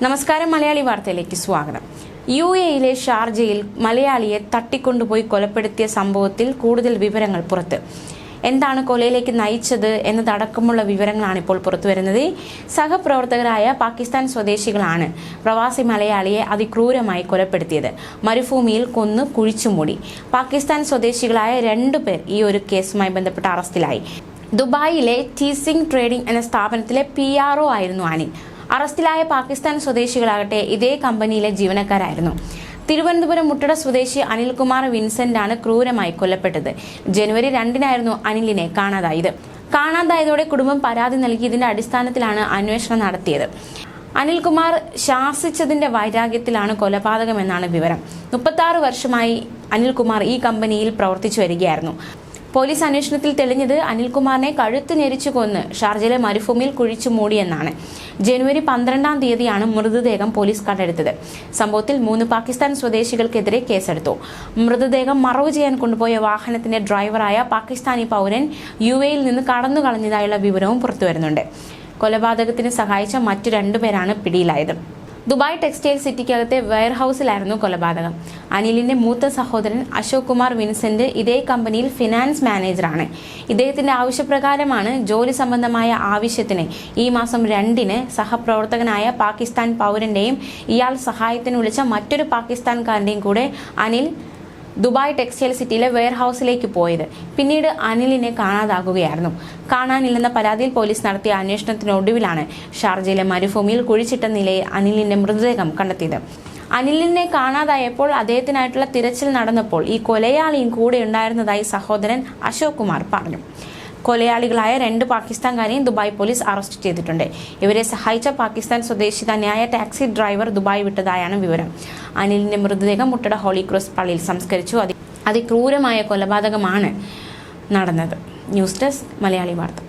നമസ്കാരം, മലയാളി വാർത്തയിലേക്ക് സ്വാഗതം. യുഎഇയിലെ ഷാർജയിൽ മലയാളിയെ തട്ടിക്കൊണ്ടുപോയി കൊലപ്പെടുത്തിയ സംഭവത്തിൽ കൂടുതൽ വിവരങ്ങൾ പുറത്ത്. എന്താണ് കൊലയിലേക്ക് നയിച്ചത് എന്നതടക്കമുള്ള വിവരങ്ങളാണ് ഇപ്പോൾ പുറത്തുവരുന്നത്. സഹപ്രവർത്തകരായ പാകിസ്ഥാൻ സ്വദേശികളാണ് പ്രവാസി മലയാളിയെ അതിക്രൂരമായി കൊലപ്പെടുത്തിയത്. മരുഭൂമിയിൽ കൊന്നു കുഴിച്ചുമൂടി. പാകിസ്ഥാൻ സ്വദേശികളായ 2 പേർ ഈ ഒരു കേസുമായി ബന്ധപ്പെട്ട് അറസ്റ്റിലായി. ദുബായിലെ ടീസിംഗ് ട്രേഡിംഗ് എന്ന സ്ഥാപനത്തിലെ PRO ആയിരുന്നു അനിൽ. അറസ്റ്റിലായ പാകിസ്ഥാൻ സ്വദേശികളാകട്ടെ ഇതേ കമ്പനിയിലെ ജീവനക്കാരായിരുന്നു. തിരുവനന്തപുരം മുട്ടട സ്വദേശി അനിൽകുമാർ വിൻസെന്റ് ആണ് ക്രൂരമായി കൊല്ലപ്പെട്ടത്. ജനുവരി 2-നായിരുന്നു അനിലിനെ കാണാതായത്. കാണാതായതോടെ കുടുംബം പരാതി നൽകി. ഇതിന്റെ അടിസ്ഥാനത്തിലാണ് അന്വേഷണം നടത്തിയത്. അനിൽകുമാർ ശാസിച്ചതിന്റെ വൈരാഗ്യത്തിലാണ് കൊലപാതകമെന്നാണ് വിവരം. 36 വർഷമായി അനിൽകുമാർ ഈ കമ്പനിയിൽ പ്രവർത്തിച്ചു വരികയായിരുന്നു. പോലീസ് അന്വേഷണത്തിൽ തെളിഞ്ഞത് അനിൽകുമാറിനെ കഴുത്ത് ഞെരിച്ചു കൊന്ന് ഷാർജയിലെ മരുഭൂമിയിൽ കുഴിച്ചു മൂടിയെന്നാണ്. ജനുവരി 12-ാം തീയതിയാണ് മൃതദേഹം പോലീസ് കണ്ടെടുത്തത്. സംഭവത്തിൽ 3 പാകിസ്ഥാൻ സ്വദേശികൾക്കെതിരെ കേസെടുത്തു. മൃതദേഹം മറവ് ചെയ്യാൻ കൊണ്ടുപോയ വാഹനത്തിന്റെ ഡ്രൈവറായ പാകിസ്ഥാനി പൗരൻ UAEയിൽ നിന്ന് കടന്നു കളഞ്ഞതായുള്ള വിവരവും പുറത്തുവരുന്നുണ്ട്. കൊലപാതകത്തിന് സഹായിച്ച മറ്റു 2 പേരാണ് പിടിയിലായത്. ദുബായ് ടെക്സ്റ്റൈൽ സിറ്റിക്കകത്തെ വെയർഹൌസിലായിരുന്നു കൊലപാതകം. അനിലിന്റെ മൂത്ത സഹോദരൻ അശോക് കുമാർ വിൻസെന്റ് ഇതേ കമ്പനിയിൽ ഫിനാൻസ് മാനേജറാണ്. ഇദ്ദേഹത്തിന്റെ ആവശ്യപ്രകാരമാണ് ജോലി സംബന്ധമായ ആവശ്യത്തിന് ഈ മാസം 2-ന് സഹപ്രവർത്തകനായ പാകിസ്ഥാൻ പൗരന്റെയും ഇയാൾ സഹായത്തിന് വിളിച്ച മറ്റൊരു പാകിസ്ഥാൻകാരന്റെയും കൂടെ അനിൽ ദുബായ് ടെക്സ്റ്റൈൽ സിറ്റിയിലെ വെയർഹൌസിലേക്ക് പോയത്. പിന്നീട് അനിലിനെ കാണാതാകുകയായിരുന്നു. കാണാനില്ലെന്ന പരാതിയിൽ പോലീസ് നടത്തിയ അന്വേഷണത്തിനൊടുവിലാണ് ഷാർജയിലെ മരുഭൂമിയിൽ കുഴിച്ചിട്ട നിലയിൽ അനിലിന്റെ മൃതദേഹം കണ്ടെത്തിയത്. അനിലിനെ കാണാതായപ്പോൾ അദ്ദേഹത്തിനായിട്ടുള്ള തിരച്ചിൽ നടന്നപ്പോൾ ഈ കൊലയാളിയും കൂടെ ഉണ്ടായിരുന്നതായി സഹോദരൻ അശോക് കുമാർ പറഞ്ഞു. കൊലയാളികളായ 2 പാകിസ്ഥാൻകാരെയും ദുബായ് പോലീസ് അറസ്റ്റ് ചെയ്തിട്ടുണ്ട്. ഇവരെ സഹായിച്ച പാകിസ്ഥാൻ സ്വദേശി തന്നെയായ ടാക്സി ഡ്രൈവർ ദുബായ് വിട്ടതായാണ് വിവരം. അനിലിന്റെ മൃതദേഹം മുട്ടട ഹോളി ക്രോസ് പള്ളിയിൽ സംസ്കരിച്ചു. അതിക്രൂരമായ കൊലപാതകമാണ് നടന്നത്. ന്യൂസ് ഡെസ്ക്, മലയാളി വാർത്ത.